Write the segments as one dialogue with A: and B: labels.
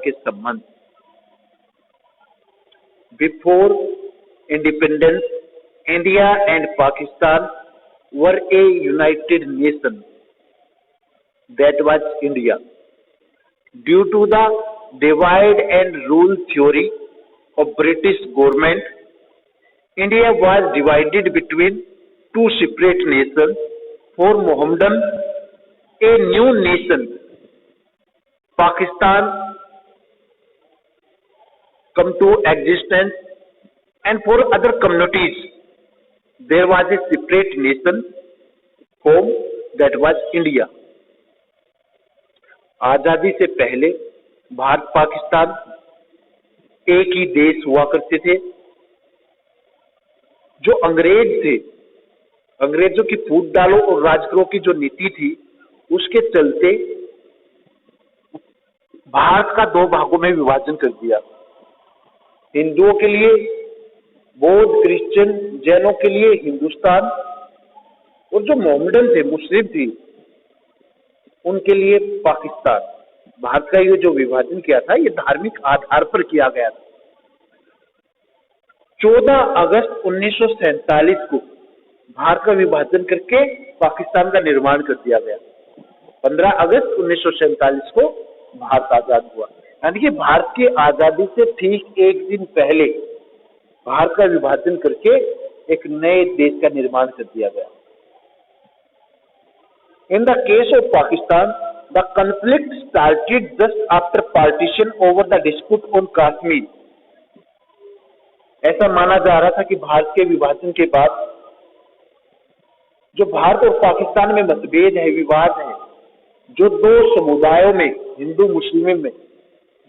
A: के संबंध। Before independence, India and Pakistan were a united nation, that was India. Due to the divide and rule theory of British government, India was divided between two separate nations. For Mohammedan, a new nation, Pakistan, come to existence, and for other communities, there was a separate nation, home, that was India. आजादी से पहले भारत पाकिस्तान एक ही देश हुआ करते थे। जो अंग्रेज थे, अंग्रेजों की फूट डालो और राज करो की जो नीति थी, उसके चलते भारत का दो भागों में विभाजन कर दिया। हिंदुओं के लिए बौद्ध, क्रिश्चियन, जैनों के लिए हिंदुस्तान, और जो मोहम्मदन थे, मुस्लिम थे, उनके लिए पाकिस्तान। भारत का ये जो विभाजन किया था, ये धार्मिक आधार पर किया गया था। 14 अगस्त 1947 को भारत का विभाजन करके पाकिस्तान का निर्माण कर दिया गया। 15 अगस्त 1947 को भारत आजाद हुआ। यानी कि भारत की आजादी से ठीक एक दिन पहले भारत का विभाजन करके एक नए देश का निर्माण कर दिया गया। In the case of Pakistan, the conflict started just after partition over the dispute on Kashmir. ऐसा माना जा रहा था कि भारत के विभाजन के बाद जो भारत और पाकिस्तान में मतभेद है, विवाद है, जो दो समुदायों में, हिंदू मुस्लिम में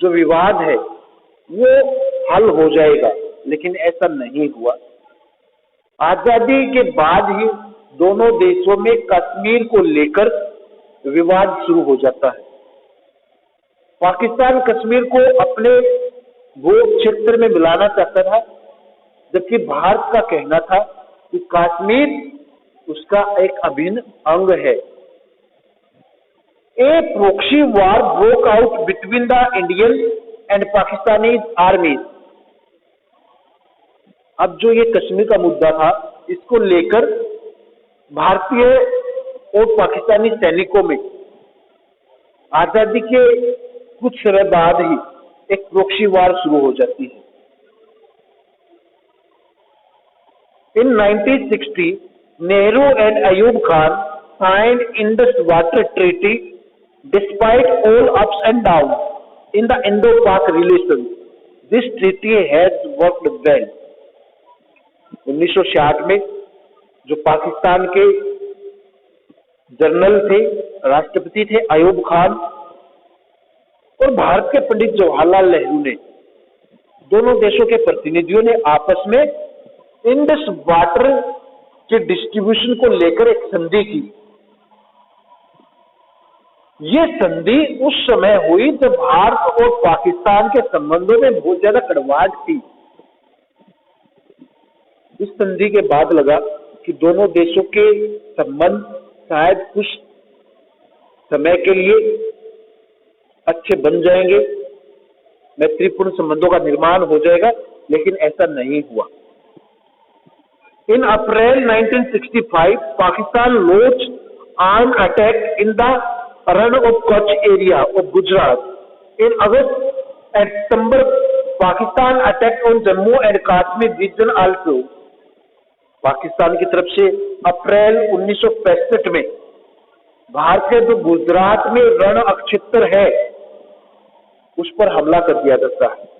A: जो विवाद है, वो हल हो जाएगा, लेकिन ऐसा नहीं हुआ। आजादी के बाद ही दोनों देशों में कश्मीर को लेकर विवाद शुरू हो जाता है। पाकिस्तान कश्मीर को अपने भू क्षेत्र में मिलाना चाहता था, जबकि भारत का कहना था कि कश्मीर उसका एक अभिन्न अंग है। A proxy war broke out between the Indian and Pakistani army. अब जो ये कश्मीर का मुद्दा था, इसको लेकर भारतीय और पाकिस्तानी सैनिकों में आजादी के कुछ समय बाद ही एक प्रॉक्सी वार शुरू हो जाती है। In 1960, Nehru and Ayub Khan signed Indus water treaty despite all ups and down in the Indo Pak relation. This treaty has worked well. 1966 में जो पाकिस्तान के जनरल थे, राष्ट्रपति थे अयूब खान, और भारत के पंडित जवाहरलाल नेहरू ने, दोनों देशों के प्रतिनिधियों ने आपस में इंडस वाटर के डिस्ट्रीब्यूशन को लेकर एक संधि की। ये संधि उस समय हुई जब भारत और पाकिस्तान के संबंधों में बहुत ज्यादा कड़वाहट थी। इस संधि के बाद लगा कि दोनों देशों के संबंध शायद कुछ समय के लिए अच्छे बन जाएंगे, मैत्रीपूर्ण संबंधों का निर्माण हो जाएगा, लेकिन ऐसा नहीं हुआ। In April 1965, Pakistan launch arm attack in the Rann of Kutch area of Gujarat. In August and September, Pakistan attack on Jammu and Kashmir region also. Pakistan की तरफ से अप्रैल 1965 में भारत के जो गुजरात में रण अक्षेत्र है, उस पर हमला कर दिया जाता है।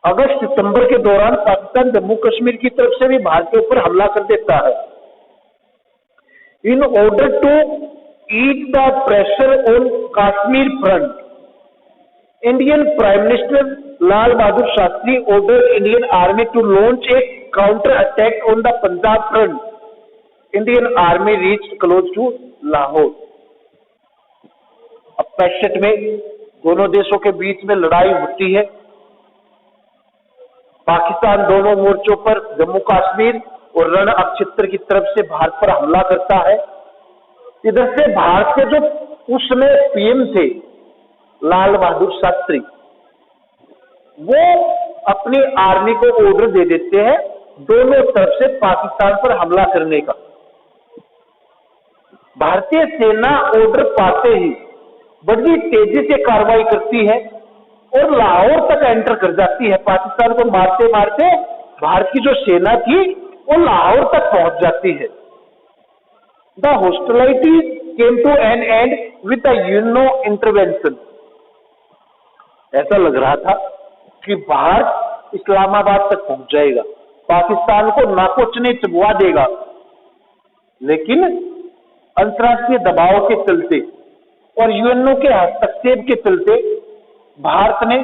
A: अगस्त सितंबर के दौरान पाकिस्तान जम्मू कश्मीर की तरफ से भी भारत के ऊपर हमला कर देता है। In order to ease the pressure on Kashmir front, Indian prime minister Lal Bahadur Shastri order Indian army to launch a counter attack on the Punjab front. Indian army reached close to Lahore. अब 65 में दोनों देशों के बीच में लड़ाई होती है। पाकिस्तान दोनों मोर्चों पर जम्मू कश्मीर और रण अक्षेत्र की तरफ से भारत पर हमला करता है। इधर से भारत के जो उस समय पीएम थे लाल बहादुर शास्त्री, वो अपनी आर्मी को ऑर्डर दे देते हैं दोनों तरफ से पाकिस्तान पर हमला करने का। भारतीय सेना ऑर्डर पाते ही बड़ी तेजी से कार्रवाई करती है और लाहौर तक एंटर कर जाती है। पाकिस्तान को मारते मारते भारत की जो सेना थी वो लाहौर तक पहुंच जाती है। The hostility came to an end with the UNO intervention. ऐसा लग रहा था कि भारत इस्लामाबाद तक पहुंच जाएगा, पाकिस्तान को नाकोचने चबवा देगा, लेकिन अंतर्राष्ट्रीय दबाव के चलते और यूएनओ के हस्तक्षेप के चलते भारत ने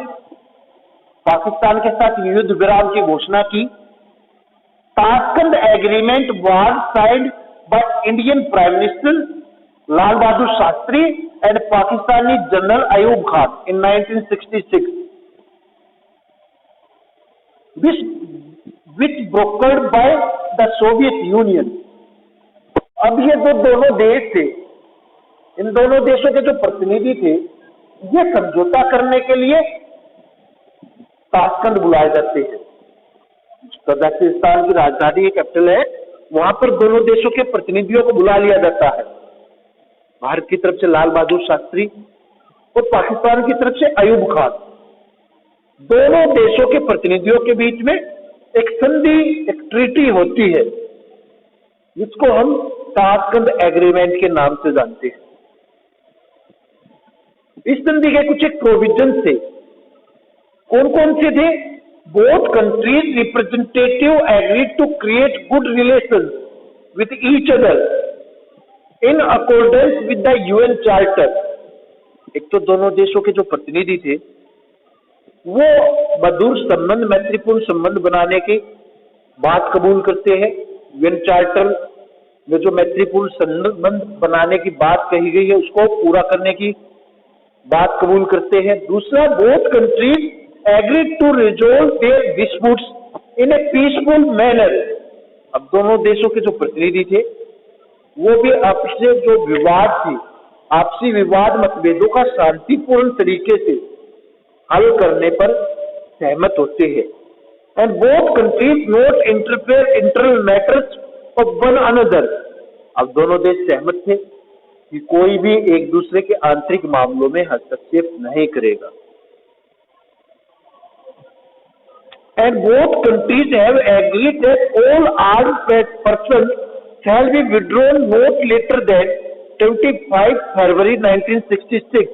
A: पाकिस्तान के साथ युद्ध विराम की घोषणा की। Tashkent agreement was signed by Indian prime minister Lal Bahadur Shastri and Pakistani general Ayub Khan in 1966, which brokered by the Soviet Union। अब ये जो दोनों देश थे, इन दोनों देशों के जो प्रतिनिधि थे, ये समझौता करने के लिए ताशकंद बुलाए जाते हैं। कजाकिस्तान की राजधानी कैपिटल है, वहां पर दोनों देशों के प्रतिनिधियों को बुला लिया जाता है। भारत की तरफ से लाल बहादुर शास्त्री और पाकिस्तान की तरफ से अयूब खान। दोनों देशों के प्रतिनिधियों के बीच में एक संधि, एक ट्रीटी होती है, जिसको हम ताशकंद एग्रीमेंट के नाम से जानते हैं। इस संधि के कुछ एक प्रोविजन थे। कौन कौन से थे? Both countries representative agreed to create good relation with each other in accordance with the UN charter. एक तो दोनों देशों के जो प्रतिनिधि थे वो मधुर संबंध, मैत्रीपूर्ण संबंध बनाने की बात कबूल करते हैं। यूएन चार्टर में जो मैत्रीपूर्ण संबंध बनाने की बात कही गई है उसको पूरा करने की बात कबूल करते हैं। दूसरा, both countries agreed to resolve their disputes in a peaceful manner. अब दोनों देशों के जो प्रतिनिधि थे वो भी आपसी जो विवाद थी, आपसी विवाद मतभेदों का शांतिपूर्ण तरीके से हल करने पर सहमत होते हैं। And both countries not interfere internal matters of one another. अब दोनों देश सहमत थे कि कोई भी एक दूसरे के आंतरिक मामलों में हस्तक्षेप नहीं करेगा। And both countries have agreed that all armed person shall be withdrawn not later than 25 February 1966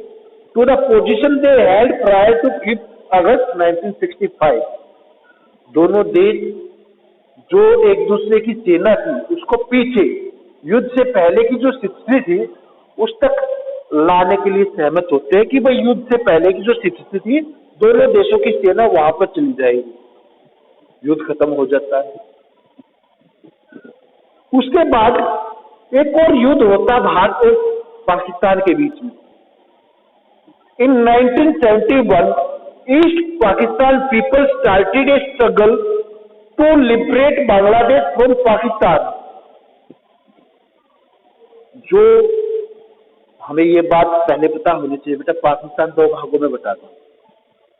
A: to the position they held prior to 5 August 1965। दोनों देश जो एक दूसरे की सेना थी उसको पीछे युद्ध से पहले की जो स्थिति थी उस तक लाने के लिए सहमत होते हैं कि भाई युद्ध से पहले की जो स्थिति थी दोनों देशों की सेना वहां पर चली जाएगी, युद्ध खत्म हो जाता है। उसके बाद एक और युद्ध होता भारत और पाकिस्तान के बीच में। In 1971 east Pakistan people started a struggle to liberate Bangladesh from Pakistan. जो हमें ये बात पहले पता होनी चाहिए बेटा, पाकिस्तान दो भागों में बटा था।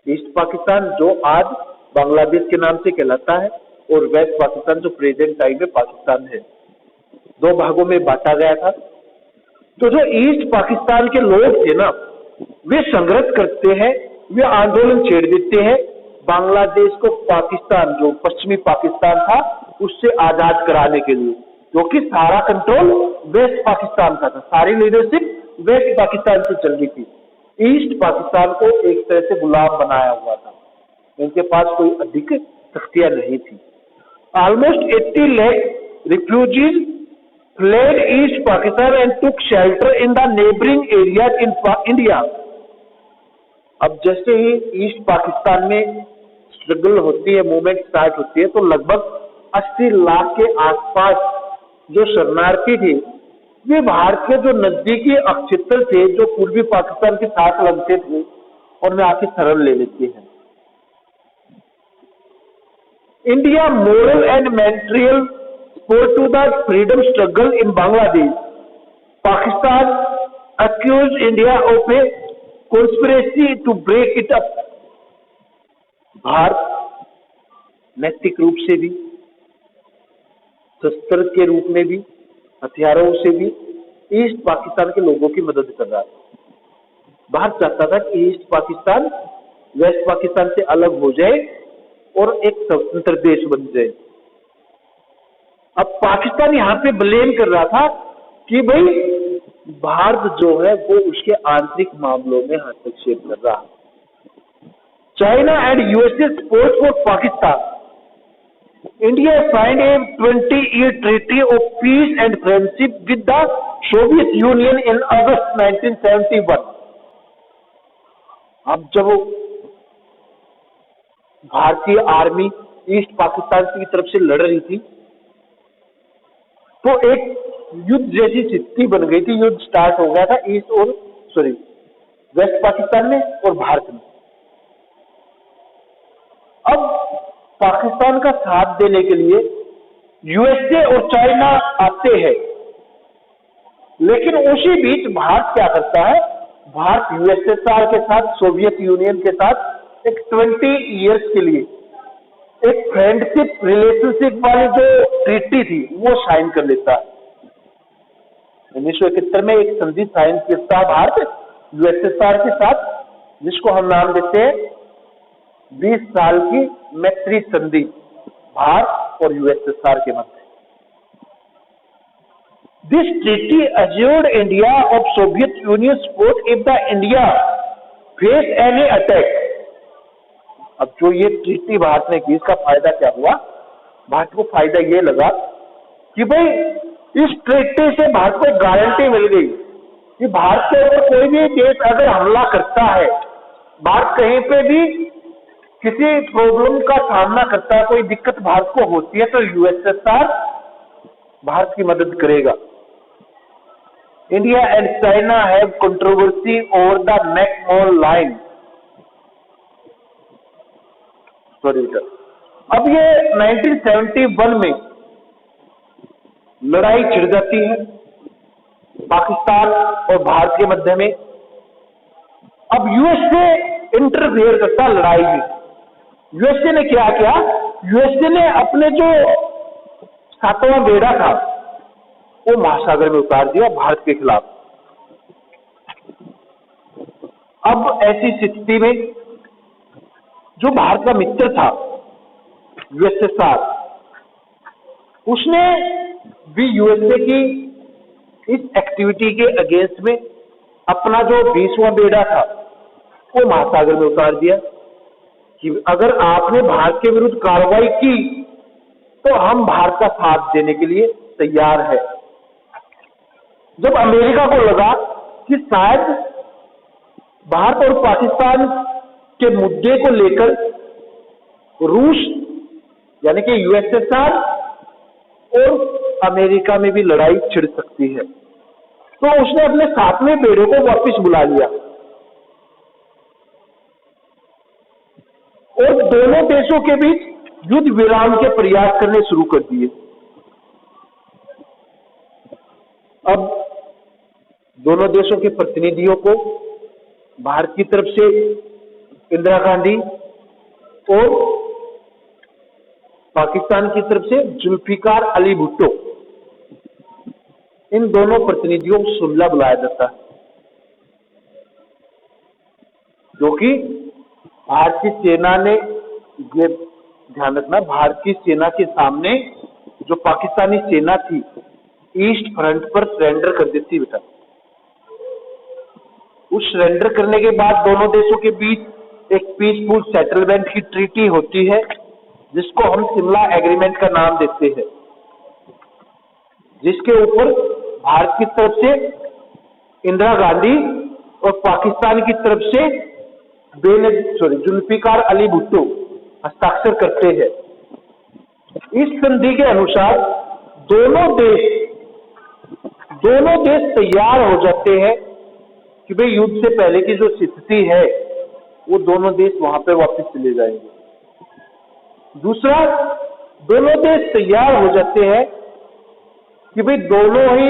A: ईस्ट पाकिस्तान जो आज बांग्लादेश के नाम से कहलाता है और वेस्ट पाकिस्तान जो प्रेजेंट टाइम में पाकिस्तान है, दो भागों में बांटा गया था। तो जो ईस्ट पाकिस्तान के लोग थे ना, वे संघर्ष करते हैं, वे आंदोलन छेड़ देते हैं बांग्लादेश को पाकिस्तान, जो पश्चिमी पाकिस्तान था, उससे आजाद कराने के लिए, क्योंकि सारा कंट्रोल वेस्ट पाकिस्तान का था, सारी लीडरशिप वेस्ट पाकिस्तान से चल रही थी। ईस्ट पाकिस्तान को एक तरह से गुलाम बनाया हुआ था, इनके पास कोई अधिक शक्तियां नहीं थी। Almost 80 lakh refugees fled East Pakistan and took shelter in the neighboring areas in India। अब जैसे ही ईस्ट पाकिस्तान में स्ट्रगल होती है, मूवमेंट स्टार्ट होती है, तो लगभग 80 लाख के आसपास जो शरणार्थी थे वे भारत के जो नजदीकी क्षेत्र थे जो पूर्वी पाकिस्तान के साथ लगते थे उनमें आके शरण ले लेते हैं। India moral and material support to the freedom struggle in Bangladesh। Pakistan accused India of a conspiracy to break it up। Bharat नैतिक रूप से भी, शस्त्र के रूप में भी, हथियारों से भी ईस्ट पाकिस्तान के लोगों की मदद कर रहा था। भारत चाहता था कि ईस्ट पाकिस्तान वेस्ट पाकिस्तान से अलग हो जाए और एक स्वतंत्र देश बन जाए। अब पाकिस्तान यहां पे ब्लेम कर रहा था कि भाई भारत जो है वो उसके आंतरिक मामलों में हस्तक्षेप कर रहा है। China and USA support for Pakistan. India signed a 20-year treaty of peace and friendship with the Soviet Union in August 1971. अब जब भारतीय आर्मी ईस्ट पाकिस्तान की तरफ से लड़ रही थी तो एक युद्ध जैसी स्थिति बन गई थी। युद्ध स्टार्ट हो गया था वेस्ट पाकिस्तान में और भारत में। अब पाकिस्तान का साथ देने के लिए यूएसए और चाइना आते हैं, लेकिन उसी बीच भारत क्या करता है? भारत यूएसएसआर के साथ, सोवियत यूनियन के साथ एक 20 इयर्स के लिए एक फ्रेंडशिप रिलेशनशिप वाली जो ट्रीटी थी वो साइन कर लेता है। 1971 में एक संधि साइन करता है भारत यूएसएसआर के साथ, जिसको हम नाम देते हैं 20 साल की मैत्री संधि भारत और यूएसएसआर के मध्य। This treaty assured India of Soviet Union support if the India face any attack. अब जो ये ट्रीटी भारत ने की, इसका फायदा क्या हुआ? भारत को फायदा ये लगा कि भाई इस ट्रीटी से भारत को गारंटी मिल गई कि भारत के ऊपर कोई भी देश अगर हमला करता है, भारत कहीं पे भी किसी प्रॉब्लम का सामना करता है, कोई दिक्कत भारत को होती है, तो यूएसएसआर भारत की मदद करेगा। India and China have controversy over the McMahon line. अब ये 1971 में लड़ाई छिड़ जाती है पाकिस्तान और भारत के मध्य में। अब यूएसए इंटरफेयर करता है लड़ाई में। यूएसए ने क्या किया? यूएसए ने अपने जो 7वां बेड़ा था वो महासागर में उतार दिया भारत के खिलाफ। अब ऐसी स्थिति में जो भारत का मित्र था यूएसएसआर, उसने भी यूएसए की इस एक्टिविटी के अगेंस्ट में अपना जो 20वां बेड़ा था वो महासागर में उतार दिया कि अगर आपने भारत के विरुद्ध कार्रवाई की तो हम भारत का साथ देने के लिए तैयार है। जब अमेरिका को लगा कि शायद भारत और पाकिस्तान के मुद्दे को लेकर रूस यानी कि यूएसएसआर और अमेरिका में भी लड़ाई छिड़ सकती है, तो उसने अपने 7वें बेड़े को वापस बुला लिया और दोनों देशों के बीच युद्ध विराम के प्रयास करने शुरू कर दिए। अब दोनों देशों के प्रतिनिधियों को भारत की तरफ से इंदिरा गांधी और पाकिस्तान की तरफ से जुल्फिकार अली भुट्टो, इन दोनों प्रतिनिधियों को शिमला बुलाया जाता है, जो कि भारतीय सेना ने, ये ध्यान रखना, भारतीय सेना के सामने जो पाकिस्तानी सेना थी ईस्ट फ्रंट पर सरेंडर कर देती बेटा। उस सरेंडर करने के बाद दोनों देशों के बीच एक पीसफुल सेटलमेंट की ट्रीटी होती है, जिसको हम शिमला एग्रीमेंट का नाम देते हैं, जिसके ऊपर भारत की तरफ से इंदिरा गांधी और पाकिस्तान की तरफ से जुल्फिकार अली भुट्टो हस्ताक्षर करते हैं। इस संधि के अनुसार दोनों देश तैयार हो जाते हैं कि भाई युद्ध से पहले की जो स्थिति है वो दोनों देश वहां पे वापस चले जाएंगे। दूसरा, दोनों देश तैयार हो जाते हैं कि भाई दोनों ही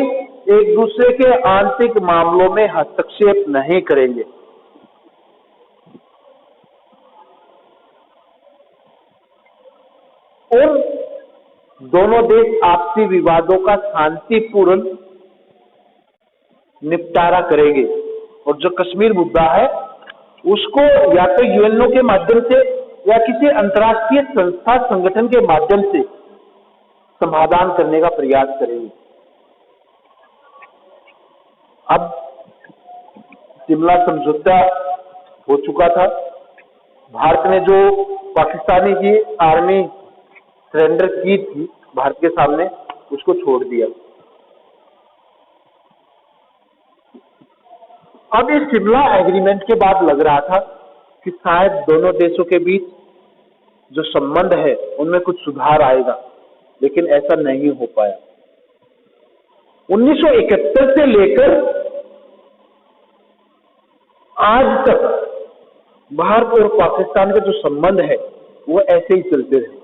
A: एक दूसरे के आंतरिक मामलों में हस्तक्षेप नहीं करेंगे। और दोनों देश आपसी विवादों का शांतिपूर्ण निपटारा करेंगे। और जो कश्मीर मुद्दा है उसको या तो यूएनओ के माध्यम से या किसी अंतर्राष्ट्रीय संस्था संगठन के माध्यम से समाधान करने का प्रयास करेंगे। अब शिमला समझौता हो चुका था। भारत ने जो पाकिस्तानी की आर्मी सरेंडर की थी भारत के सामने, उसको छोड़ दिया। अब इस शिमला एग्रीमेंट के बाद लग रहा था कि शायद दोनों देशों के बीच जो संबंध है उनमें कुछ सुधार आएगा, लेकिन ऐसा नहीं हो पाया। 1971 से लेकर आज तक भारत और पाकिस्तान के जो संबंध है वो ऐसे ही चलते रहे।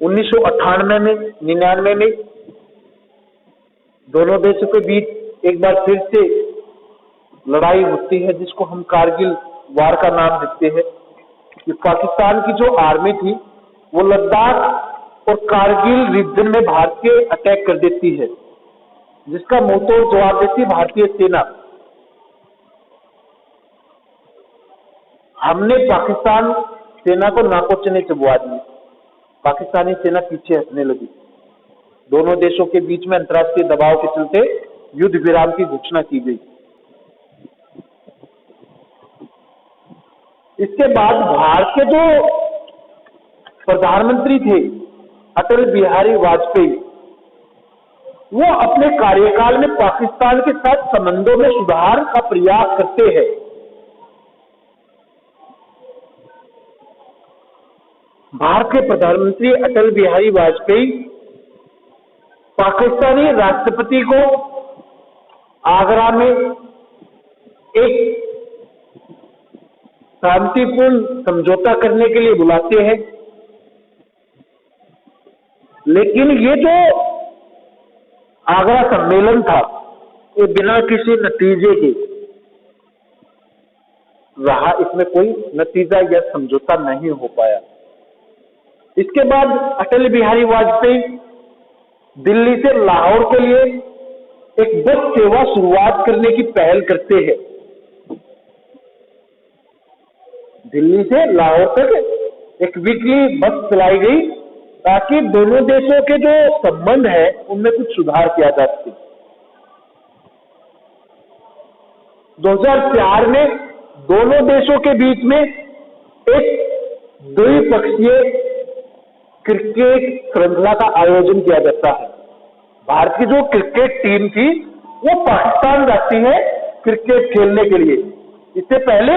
A: 1998 में 99 में दोनों देशों के बीच एक बार फिर से लड़ाई होती है, जिसको हम कारगिल वार का नाम देते हैं। कि पाकिस्तान की जो आर्मी थी वो लद्दाख और कारगिल रीजन में भारत के अटैक कर देती है, जिसका मुंहतोड़ जवाब देती भारतीय सेना। हमने पाकिस्तान सेना को नाकों चने चबवा दिए, पाकिस्तानी सेना पीछे हटने लगी। दोनों देशों के बीच में अंतर्राष्ट्रीय दबाव के चलते युद्ध विराम की घोषणा की गई। इसके बाद भारत के जो प्रधानमंत्री थे अटल बिहारी वाजपेयी, वो अपने कार्यकाल में पाकिस्तान के साथ संबंधों में सुधार का प्रयास करते हैं। भारत के प्रधानमंत्री अटल बिहारी वाजपेयी पाकिस्तानी राष्ट्रपति को आगरा में एक शांतिपूर्ण समझौता करने के लिए बुलाते हैं, लेकिन ये जो आगरा सम्मेलन था ये बिना किसी नतीजे के रहा, इसमें कोई नतीजा या समझौता नहीं हो पाया। इसके बाद अटल बिहारी वाजपेयी दिल्ली से लाहौर के लिए एक बस सेवा शुरुआत करने की पहल करते हैं। दिल्ली से लाहौर तक एक वीकली बस चलाई गई ताकि दोनों देशों के जो संबंध है उनमें कुछ सुधार किया जा सके। 2004 में दोनों देशों के बीच में एक द्विपक्षीय क्रिकेट श्रृंखला का आयोजन किया जाता है। भारत की जो क्रिकेट टीम थी वो पाकिस्तान जाती है क्रिकेट खेलने के लिए। इससे पहले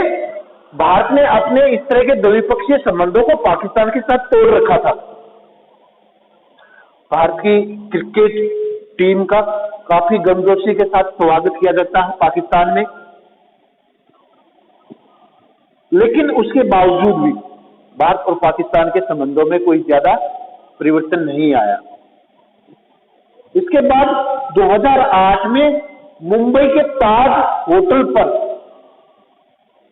A: भारत ने अपने इस तरह के द्विपक्षीय संबंधों को पाकिस्तान के साथ तोड़ रखा था। भारत की क्रिकेट टीम का काफी गर्मजोशी के साथ स्वागत किया जाता है पाकिस्तान में, लेकिन उसके बावजूद भी भारत और पाकिस्तान के संबंधों में कोई ज्यादा परिवर्तन नहीं आया। इसके बाद 2008 में मुंबई के ताज होटल पर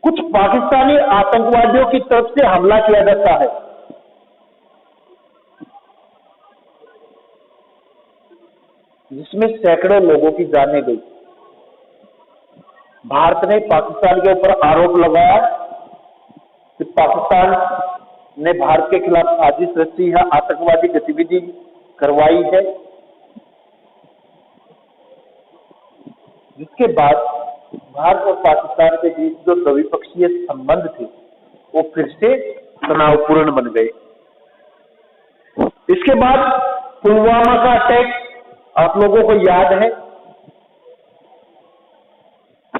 A: कुछ पाकिस्तानी आतंकवादियों की तरफ से हमला किया जाता है, जिसमें सैकड़ों लोगों की जानें गई। भारत ने पाकिस्तान के ऊपर आरोप लगाया कि पाकिस्तान ने भारत के खिलाफ साजिश रची है, आतंकवादी गतिविधि करवाई है, जिसके बाद भारत और पाकिस्तान के बीच जो द्विपक्षीय संबंध थे वो फिर से तनावपूर्ण बन गए। इसके बाद पुलवामा का अटैक आप लोगों को याद है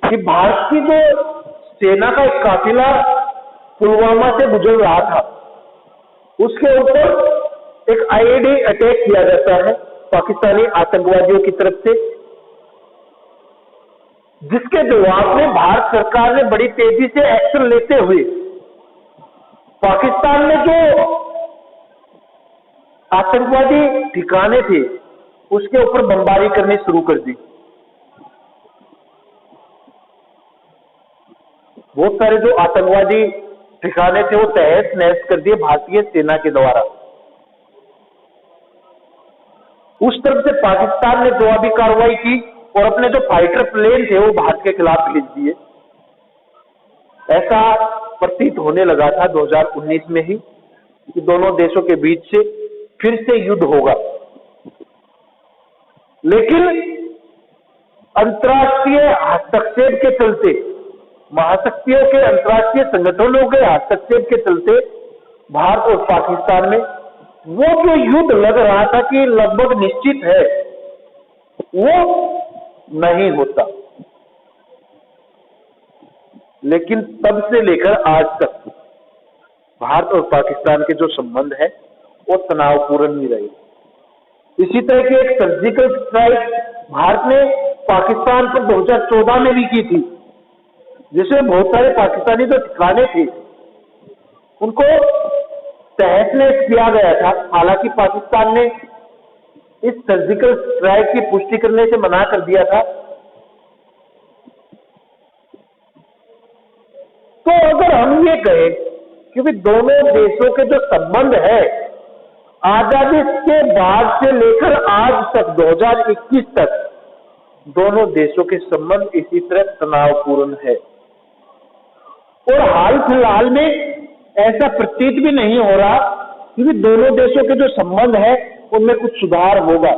A: कि भारत की जो सेना का एक काफिला पुलवामा से गुजर रहा था, उसके ऊपर एक आईईडी अटैक किया जाता है पाकिस्तानी आतंकवादियों की तरफ से, जिसके जवाब में भारत सरकार ने बड़ी तेजी से एक्शन लेते हुए पाकिस्तान में जो आतंकवादी ठिकाने थे उसके ऊपर बमबारी करनी शुरू कर दी। बहुत सारे जो आतंकवादी ठिकाने थे वो तहस नहस कर दिए भारतीय सेना के द्वारा। उस तरफ से पाकिस्तान ने जवाबी कार्रवाई की और अपने जो फाइटर प्लेन थे वो भारत के खिलाफ भेज दिए। ऐसा प्रतीत होने लगा था 2019 में ही कि दोनों देशों के बीच से फिर से युद्ध होगा, लेकिन अंतर्राष्ट्रीय हस्तक्षेप के चलते, महाशक्तियों के अंतर्राष्ट्रीय संगठनों के हस्तक्षेप के चलते भारत और पाकिस्तान में वो जो युद्ध लग रहा था कि लगभग निश्चित है, वो नहीं होता। लेकिन तब से लेकर आज तक भारत और पाकिस्तान के जो संबंध है वो तनावपूर्ण ही रहे। इसी तरह की एक सर्जिकल स्ट्राइक भारत ने पाकिस्तान पर 2014 में भी की थी, जिसमें बहुत सारे पाकिस्तानी जो ठिकाने थे उनको तहस नहस किया गया था। हालांकि पाकिस्तान ने इस सर्जिकल स्ट्राइक की पुष्टि करने से मना कर दिया था। तो अगर हम ये कहें कि दोनों देशों के जो संबंध है आजादी के बाद से लेकर आज तक 2021 तक दोनों देशों के संबंध इसी तरह तनावपूर्ण है, और हाल फिलहाल में ऐसा प्रतीत भी नहीं हो रहा कि दोनों देशों के जो संबंध है उनमें कुछ सुधार होगा।